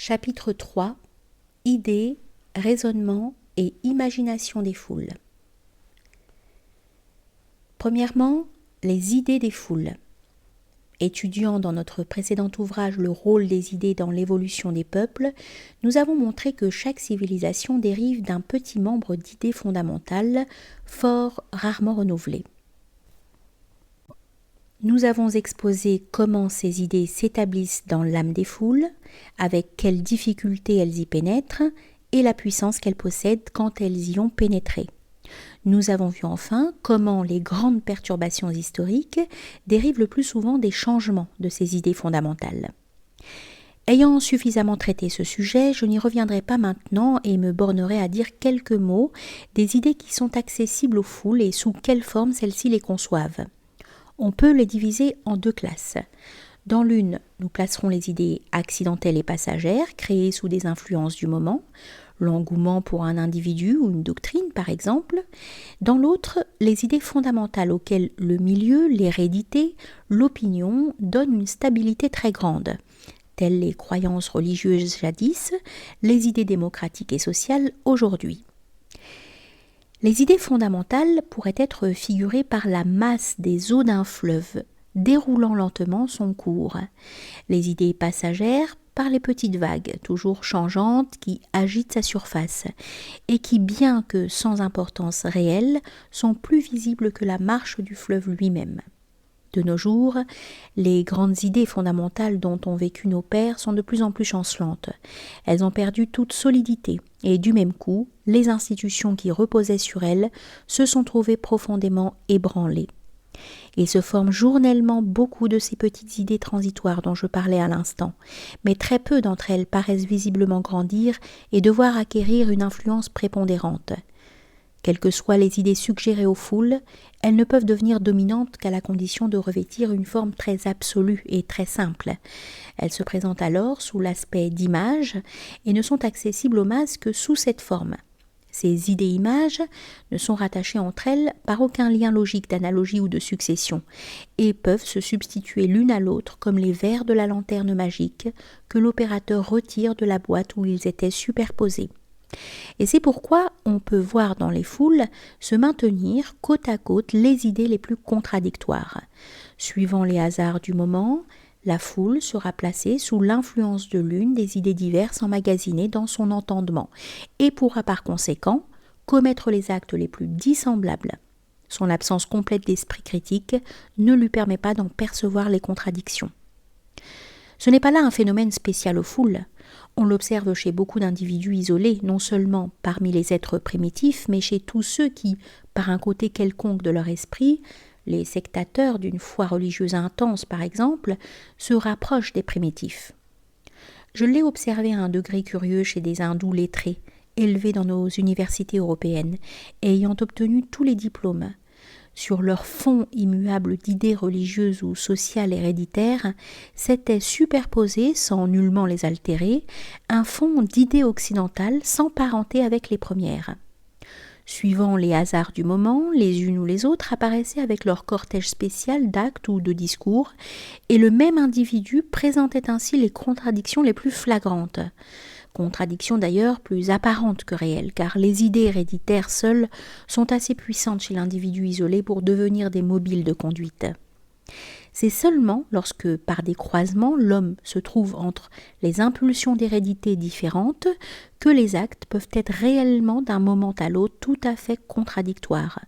Chapitre 3 Idées, raisonnement et imagination des foules. Premièrement, les idées des foules. Étudiant dans notre précédent ouvrage le rôle des idées dans l'évolution des peuples, nous avons montré que chaque civilisation dérive d'un petit nombre d'idées fondamentales, fort rarement renouvelées. Nous avons exposé comment ces idées s'établissent dans l'âme des foules, avec quelles difficultés elles y pénètrent et la puissance qu'elles possèdent quand elles y ont pénétré. Nous avons vu enfin comment les grandes perturbations historiques dérivent le plus souvent des changements de ces idées fondamentales. Ayant suffisamment traité ce sujet, je n'y reviendrai pas maintenant et me bornerai à dire quelques mots des idées qui sont accessibles aux foules et sous quelle forme celles-ci les conçoivent. On peut les diviser en deux classes. Dans l'une, nous placerons les idées accidentelles et passagères, créées sous des influences du moment, l'engouement pour un individu ou une doctrine par exemple. Dans l'autre, les idées fondamentales auxquelles le milieu, l'hérédité, l'opinion donnent une stabilité très grande, telles les croyances religieuses jadis, les idées démocratiques et sociales aujourd'hui. Les idées fondamentales pourraient être figurées par la masse des eaux d'un fleuve, déroulant lentement son cours. Les idées passagères par les petites vagues, toujours changeantes, qui agitent sa surface, et qui, bien que sans importance réelle, sont plus visibles que la marche du fleuve lui-même. De nos jours, les grandes idées fondamentales dont ont vécu nos pères sont de plus en plus chancelantes. Elles ont perdu toute solidité et du même coup, les institutions qui reposaient sur elles se sont trouvées profondément ébranlées. Il se forme journellement beaucoup de ces petites idées transitoires dont je parlais à l'instant, mais très peu d'entre elles paraissent visiblement grandir et devoir acquérir une influence prépondérante. Quelles que soient les idées suggérées aux foules, elles ne peuvent devenir dominantes qu'à la condition de revêtir une forme très absolue et très simple. Elles se présentent alors sous l'aspect d'images et ne sont accessibles aux masses que sous cette forme. Ces idées-images ne sont rattachées entre elles par aucun lien logique d'analogie ou de succession et peuvent se substituer l'une à l'autre comme les verres de la lanterne magique que l'opérateur retire de la boîte où ils étaient superposés. Et c'est pourquoi on peut voir dans les foules se maintenir côte à côte les idées les plus contradictoires. Suivant les hasards du moment, la foule sera placée sous l'influence de l'une des idées diverses emmagasinées dans son entendement et pourra par conséquent commettre les actes les plus dissemblables. Son absence complète d'esprit critique ne lui permet pas d'en percevoir les contradictions. Ce n'est pas là un phénomène spécial aux foules. On l'observe chez beaucoup d'individus isolés, non seulement parmi les êtres primitifs, mais chez tous ceux qui, par un côté quelconque de leur esprit, les sectateurs d'une foi religieuse intense par exemple, se rapprochent des primitifs. Je l'ai observé à un degré curieux chez des hindous lettrés, élevés dans nos universités européennes, et ayant obtenu tous les diplômes. Sur leur fond immuable d'idées religieuses ou sociales héréditaires, s'était superposé, sans nullement les altérer, un fond d'idées occidentales sans parenté avec les premières. Suivant les hasards du moment, les unes ou les autres apparaissaient avec leur cortège spécial d'actes ou de discours, et le même individu présentait ainsi les contradictions les plus flagrantes. Contradictions d'ailleurs plus apparentes que réelles, car les idées héréditaires seules sont assez puissantes chez l'individu isolé pour devenir des mobiles de conduite. C'est seulement lorsque, par des croisements, l'homme se trouve entre les impulsions d'hérédité différentes que les actes peuvent être réellement d'un moment à l'autre tout à fait contradictoires.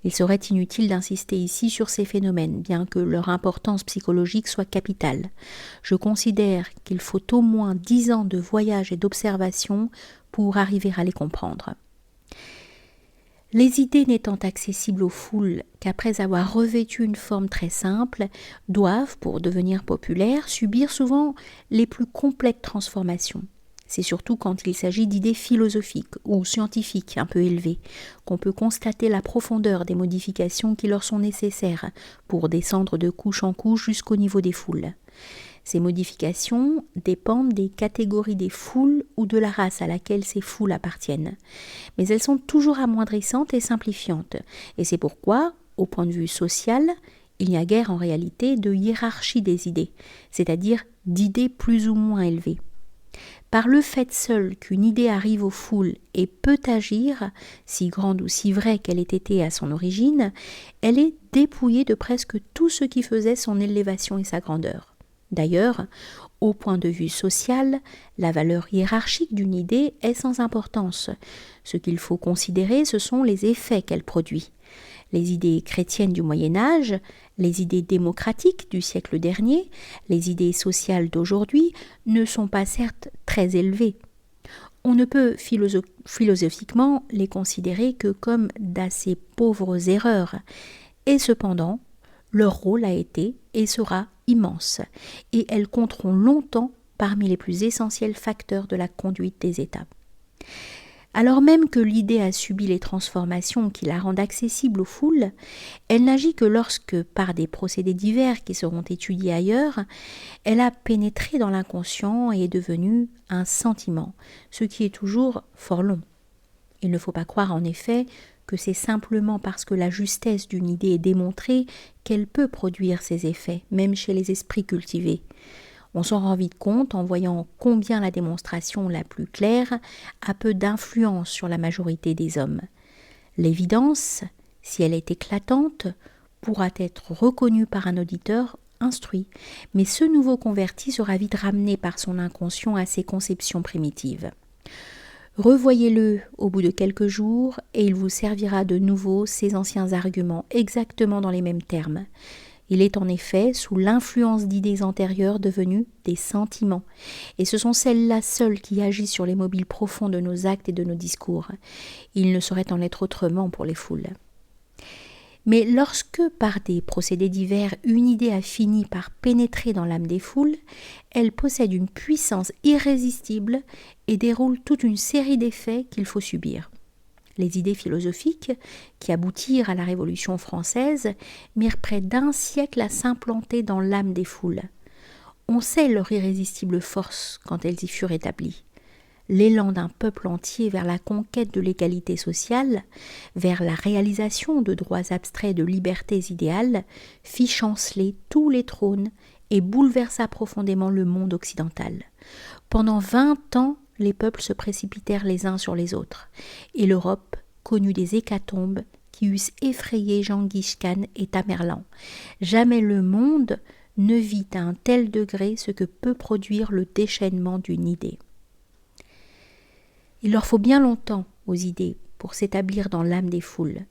Il serait inutile d'insister ici sur ces phénomènes, bien que leur importance psychologique soit capitale. Je considère qu'il faut au moins 10 ans de voyage et d'observation pour arriver à les comprendre. Les idées n'étant accessibles aux foules qu'après avoir revêtu une forme très simple, doivent, pour devenir populaires, subir souvent les plus complètes transformations. C'est surtout quand il s'agit d'idées philosophiques ou scientifiques un peu élevées qu'on peut constater la profondeur des modifications qui leur sont nécessaires pour descendre de couche en couche jusqu'au niveau des foules. Ces modifications dépendent des catégories des foules ou de la race à laquelle ces foules appartiennent. Mais elles sont toujours amoindrissantes et simplifiantes. Et c'est pourquoi, au point de vue social, il n'y a guère en réalité de hiérarchie des idées, c'est-à-dire d'idées plus ou moins élevées. Par le fait seul qu'une idée arrive aux foules et peut agir, si grande ou si vraie qu'elle ait été à son origine, elle est dépouillée de presque tout ce qui faisait son élévation et sa grandeur. D'ailleurs, au point de vue social, la valeur hiérarchique d'une idée est sans importance. Ce qu'il faut considérer, ce sont les effets qu'elle produit. Les idées chrétiennes du Moyen-Âge, les idées démocratiques du siècle dernier, les idées sociales d'aujourd'hui ne sont pas certes très élevées. On ne peut philosophiquement les considérer que comme d'assez pauvres erreurs. Et cependant, leur rôle a été et sera immense, et elles compteront longtemps parmi les plus essentiels facteurs de la conduite des États. Alors même que l'idée a subi les transformations qui la rendent accessible aux foules, elle n'agit que lorsque, par des procédés divers qui seront étudiés ailleurs, elle a pénétré dans l'inconscient et est devenue un sentiment, ce qui est toujours fort long. Il ne faut pas croire en effet que c'est simplement parce que la justesse d'une idée est démontrée qu'elle peut produire ses effets, même chez les esprits cultivés. On s'en rend vite compte en voyant combien la démonstration la plus claire a peu d'influence sur la majorité des hommes. L'évidence, si elle est éclatante, pourra être reconnue par un auditeur instruit, mais ce nouveau converti sera vite ramené par son inconscient à ses conceptions primitives. Revoyez-le au bout de quelques jours et il vous servira de nouveau ses anciens arguments exactement dans les mêmes termes. Il est en effet sous l'influence d'idées antérieures devenues des sentiments, et ce sont celles-là seules qui agissent sur les mobiles profonds de nos actes et de nos discours. Il ne saurait en être autrement pour les foules. Mais lorsque, par des procédés divers, une idée a fini par pénétrer dans l'âme des foules, elle possède une puissance irrésistible et déroule toute une série d'effets qu'il faut subir. Les idées philosophiques, qui aboutirent à la Révolution française, mirent près d'un siècle à s'implanter dans l'âme des foules. On sait leur irrésistible force quand elles y furent établies. L'élan d'un peuple entier vers la conquête de l'égalité sociale, vers la réalisation de droits abstraits de libertés idéales, fit chanceler tous les trônes et bouleversa profondément le monde occidental. Pendant 20 ans, les peuples se précipitèrent les uns sur les autres, et l'Europe connut des hécatombes qui eussent effrayé Genghis Khan et Tamerlan. Jamais le monde ne vit à un tel degré ce que peut produire le déchaînement d'une idée. Il leur faut bien longtemps aux idées pour s'établir dans l'âme des foules,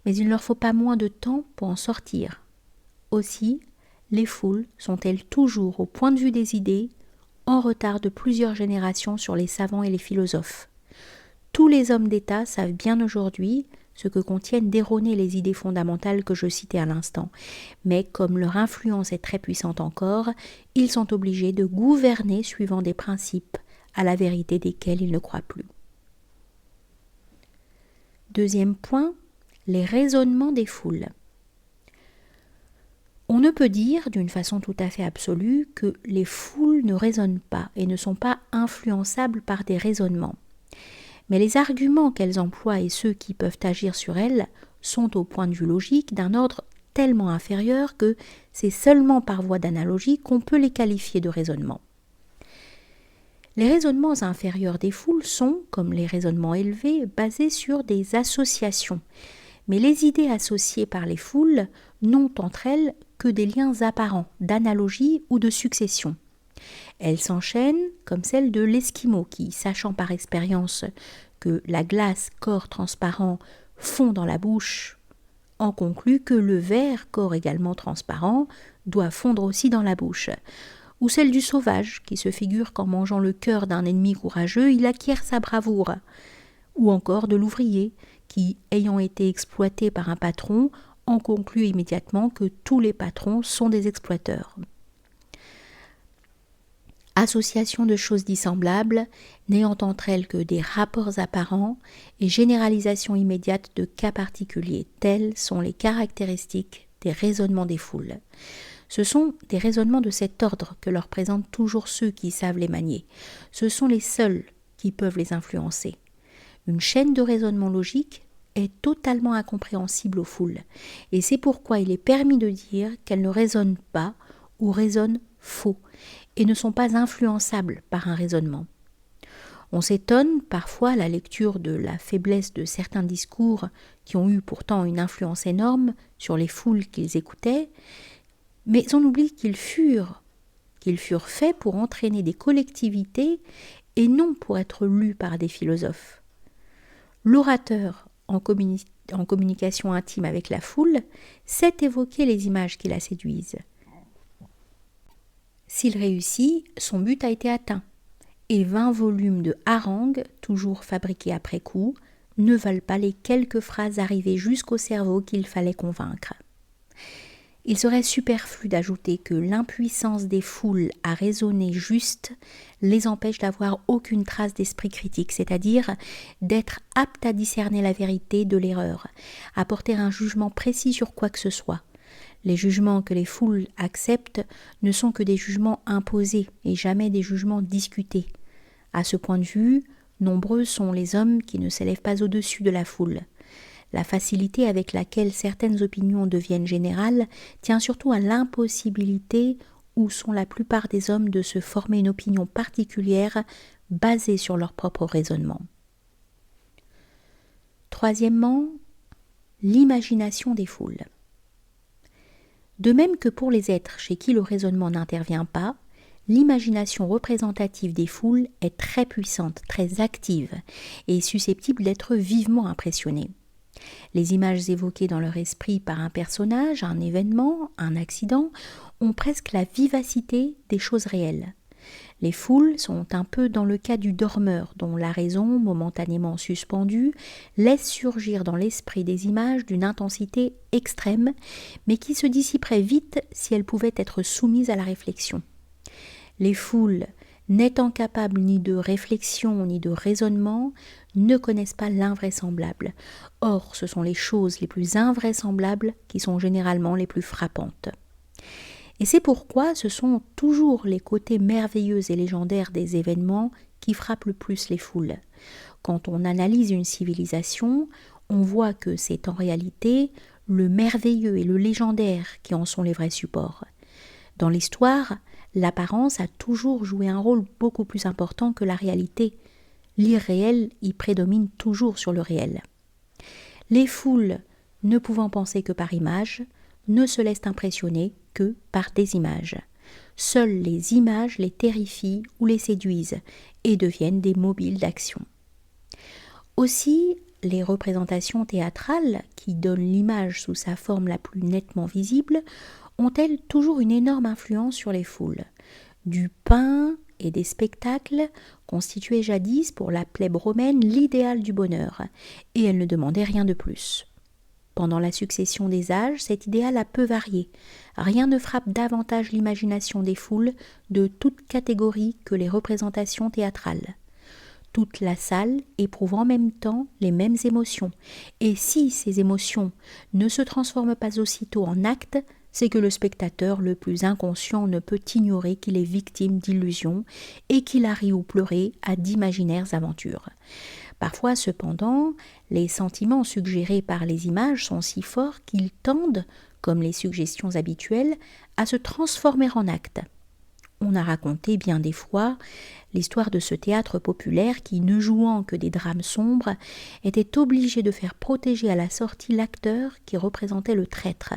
mais il ne leur faut pas moins de temps pour en sortir. Aussi, les foules sont-elles toujours, au point de vue des idées, en retard de plusieurs générations sur les savants et les philosophes. Tous les hommes d'État savent bien aujourd'hui ce que contiennent d'erronées les idées fondamentales que je citais à l'instant, mais comme leur influence est très puissante encore, ils sont obligés de gouverner suivant des principes à la vérité desquels ils ne croient plus. Deuxième point, les raisonnements des foules. On ne peut dire d'une façon tout à fait absolue que les foules ne raisonnent pas et ne sont pas influençables par des raisonnements. Mais les arguments qu'elles emploient et ceux qui peuvent agir sur elles sont au point de vue logique d'un ordre tellement inférieur que c'est seulement par voie d'analogie qu'on peut les qualifier de raisonnements. Les raisonnements inférieurs des foules sont, comme les raisonnements élevés, basés sur des associations. Mais les idées associées par les foules n'ont entre elles que des liens apparents, d'analogie ou de succession. Elles s'enchaînent comme celle de l'Esquimau qui, sachant par expérience que la glace, corps transparent, fond dans la bouche, en conclut que le verre, corps également transparent, doit fondre aussi dans la bouche. Ou celle du sauvage qui se figure qu'en mangeant le cœur d'un ennemi courageux, il acquiert sa bravoure. Ou encore de l'ouvrier qui, ayant été exploité par un patron, en conclut immédiatement que tous les patrons sont des exploiteurs. Association de choses dissemblables, n'ayant entre elles que des rapports apparents et généralisation immédiate de cas particuliers, telles sont les caractéristiques des raisonnements des foules. Ce sont des raisonnements de cet ordre que leur présentent toujours ceux qui savent les manier. Ce sont les seuls qui peuvent les influencer. Une chaîne de raisonnement logique est totalement incompréhensible aux foules, et c'est pourquoi il est permis de dire qu'elles ne raisonnent pas ou raisonnent faux, et ne sont pas influençables par un raisonnement. On s'étonne parfois à la lecture de la faiblesse de certains discours qui ont eu pourtant une influence énorme sur les foules qu'ils écoutaient, mais on oublie qu'ils furent faits pour entraîner des collectivités et non pour être lus par des philosophes. L'orateur, en communication intime avec la foule, sait évoquer les images qui la séduisent. S'il réussit, son but a été atteint, et 20 volumes de harangues, toujours fabriqués après coup, ne valent pas les quelques phrases arrivées jusqu'au cerveau qu'il fallait convaincre. Il serait superflu d'ajouter que l'impuissance des foules à raisonner juste les empêche d'avoir aucune trace d'esprit critique, c'est-à-dire d'être apte à discerner la vérité de l'erreur, à porter un jugement précis sur quoi que ce soit. Les jugements que les foules acceptent ne sont que des jugements imposés et jamais des jugements discutés. À ce point de vue, nombreux sont les hommes qui ne s'élèvent pas au-dessus de la foule. La facilité avec laquelle certaines opinions deviennent générales tient surtout à l'impossibilité où sont la plupart des hommes de se former une opinion particulière basée sur leur propre raisonnement. Troisièmement, l'imagination des foules. De même que pour les êtres chez qui le raisonnement n'intervient pas, l'imagination représentative des foules est très puissante, très active et susceptible d'être vivement impressionnée. Les images évoquées dans leur esprit par un personnage, un événement, un accident, ont presque la vivacité des choses réelles. Les foules sont un peu dans le cas du dormeur, dont la raison, momentanément suspendue, laisse surgir dans l'esprit des images d'une intensité extrême, mais qui se dissiperait vite si elles pouvaient être soumises à la réflexion. Les foules, n'étant capables ni de réflexion ni de raisonnement, ne connaissent pas l'invraisemblable. Or, ce sont les choses les plus invraisemblables qui sont généralement les plus frappantes. Et c'est pourquoi ce sont toujours les côtés merveilleux et légendaires des événements qui frappent le plus les foules. Quand on analyse une civilisation, on voit que c'est en réalité le merveilleux et le légendaire qui en sont les vrais supports. Dans l'histoire, l'apparence a toujours joué un rôle beaucoup plus important que la réalité. L'irréel y prédomine toujours sur le réel. Les foules, ne pouvant penser que par images, ne se laissent impressionner que par des images. Seules les images les terrifient ou les séduisent et deviennent des mobiles d'action. Aussi, les représentations théâtrales, qui donnent l'image sous sa forme la plus nettement visible, ont-elles toujours une énorme influence sur les foules. Du pain et des spectacles constituaient jadis pour la plèbe romaine l'idéal du bonheur, et elle ne demandait rien de plus. Pendant la succession des âges, cet idéal a peu varié. Rien ne frappe davantage l'imagination des foules de toute catégorie que les représentations théâtrales. Toute la salle éprouve en même temps les mêmes émotions, et si ces émotions ne se transforment pas aussitôt en actes, c'est que le spectateur le plus inconscient ne peut ignorer qu'il est victime d'illusions et qu'il a ri ou pleuré à d'imaginaires aventures. Parfois, cependant, les sentiments suggérés par les images sont si forts qu'ils tendent, comme les suggestions habituelles, à se transformer en actes. On a raconté bien des fois l'histoire de ce théâtre populaire qui, ne jouant que des drames sombres, était obligé de faire protéger à la sortie l'acteur qui représentait le traître,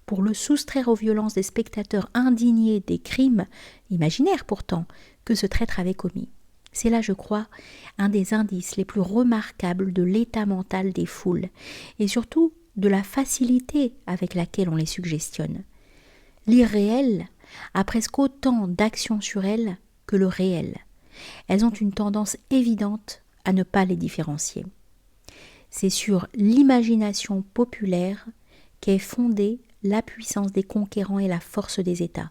pour le soustraire aux violences des spectateurs indignés des crimes, imaginaires pourtant, que ce traître avait commis. C'est là, je crois, un des indices les plus remarquables de l'état mental des foules, et surtout de la facilité avec laquelle on les suggestionne. L'irréel a presque autant d'action sur elles que le réel. Elles ont une tendance évidente à ne pas les différencier. C'est sur l'imagination populaire qu'est fondée la puissance des conquérants et la force des États.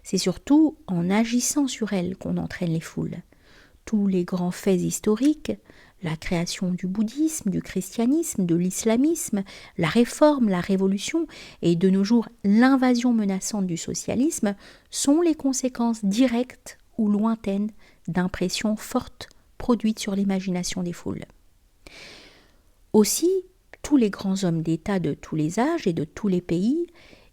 C'est surtout en agissant sur elles qu'on entraîne les foules. Tous les grands faits historiques, la création du bouddhisme, du christianisme, de l'islamisme, la réforme, la révolution et de nos jours l'invasion menaçante du socialisme sont les conséquences directes ou lointaines d'impressions fortes produites sur l'imagination des foules. Aussi, tous les grands hommes d'État de tous les âges et de tous les pays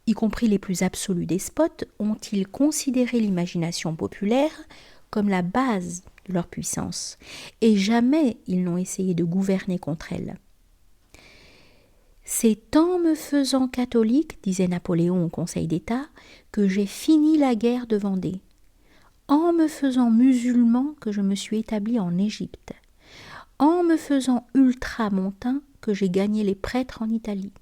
y compris les plus absolus despotes, ont-ils considéré l'imagination populaire comme la base de leur puissance, et jamais ils n'ont essayé de gouverner contre elle. C'est en me faisant catholique, disait Napoléon au Conseil d'État, que j'ai fini la guerre de Vendée. En me faisant musulman que je me suis établi en Égypte. En me faisant ultramontain que j'ai gagné les prêtres en Italie.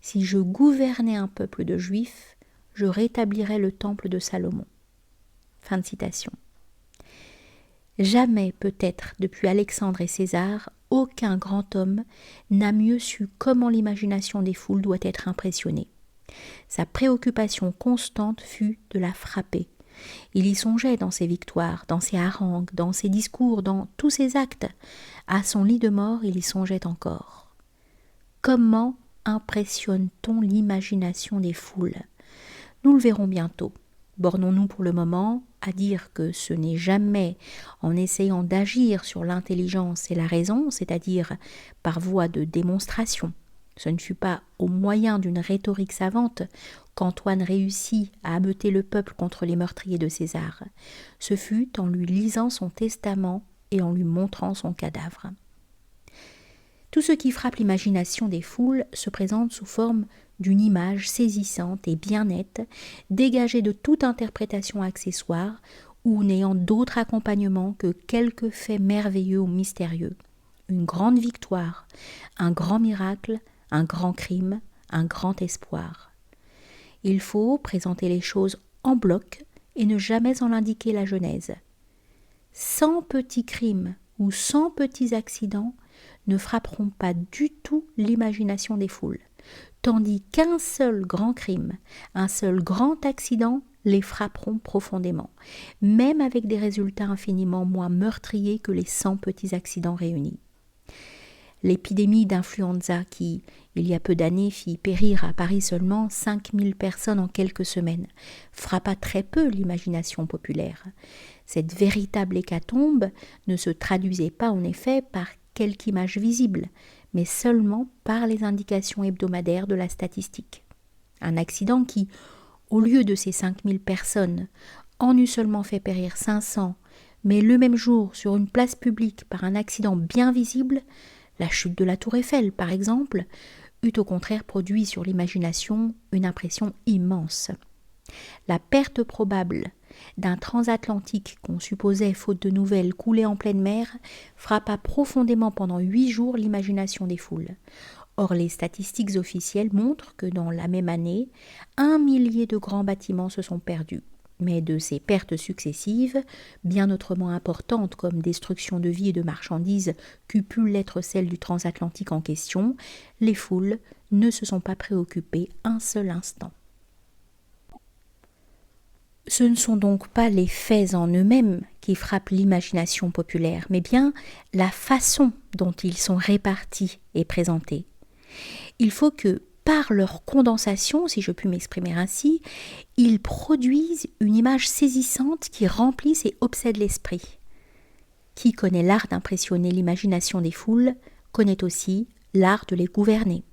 Si je gouvernais un peuple de juifs, je rétablirais le temple de Salomon. Fin de citation. Jamais, peut-être, depuis Alexandre et César, aucun grand homme n'a mieux su comment l'imagination des foules doit être impressionnée. Sa préoccupation constante fut de la frapper. Il y songeait dans ses victoires, dans ses harangues, dans ses discours, dans tous ses actes. À son lit de mort, il y songeait encore. Comment impressionne-t-on l'imagination des foules ? Nous le verrons bientôt. Bornons-nous pour le moment à dire que ce n'est jamais en essayant d'agir sur l'intelligence et la raison, c'est-à-dire par voie de démonstration. Ce ne fut pas au moyen d'une rhétorique savante qu'Antoine réussit à ameuter le peuple contre les meurtriers de César. Ce fut en lui lisant son testament et en lui montrant son cadavre. Tout ce qui frappe l'imagination des foules se présente sous forme d'une image saisissante et bien nette, dégagée de toute interprétation accessoire ou n'ayant d'autre accompagnement que quelques faits merveilleux ou mystérieux. Une grande victoire, un grand miracle, un grand crime, un grand espoir. Il faut présenter les choses en bloc et ne jamais en indiquer la genèse. 100 petits crimes ou 100 petits accidents ne frapperont pas du tout l'imagination des foules, tandis qu'un seul grand crime, un seul grand accident les frapperont profondément, même avec des résultats infiniment moins meurtriers que les 100 petits accidents réunis. L'épidémie d'influenza qui, il y a peu d'années, fit périr à Paris seulement 5000 personnes en quelques semaines, frappa très peu l'imagination populaire. Cette véritable hécatombe ne se traduisait pas en effet par quelque image visible, mais seulement par les indications hebdomadaires de la statistique. Un accident qui, au lieu de ces 5000 personnes, en eût seulement fait périr 500, mais le même jour sur une place publique par un accident bien visible, la chute de la Tour Eiffel par exemple, eût au contraire produit sur l'imagination une impression immense. La perte probable d'un transatlantique qu'on supposait, faute de nouvelles, coulé en pleine mer, frappa profondément pendant 8 jours l'imagination des foules. Or, les statistiques officielles montrent que dans la même année, 1 millier de grands bâtiments se sont perdus. Mais de ces pertes successives, bien autrement importantes comme destruction de vies et de marchandises qu'eût pu l'être celle du transatlantique en question, les foules ne se sont pas préoccupées un seul instant. Ce ne sont donc pas les faits en eux-mêmes qui frappent l'imagination populaire, mais bien la façon dont ils sont répartis et présentés. Il faut que, par leur condensation, si je puis m'exprimer ainsi, ils produisent une image saisissante qui remplisse et obsède l'esprit. Qui connaît l'art d'impressionner l'imagination des foules, connaît aussi l'art de les gouverner.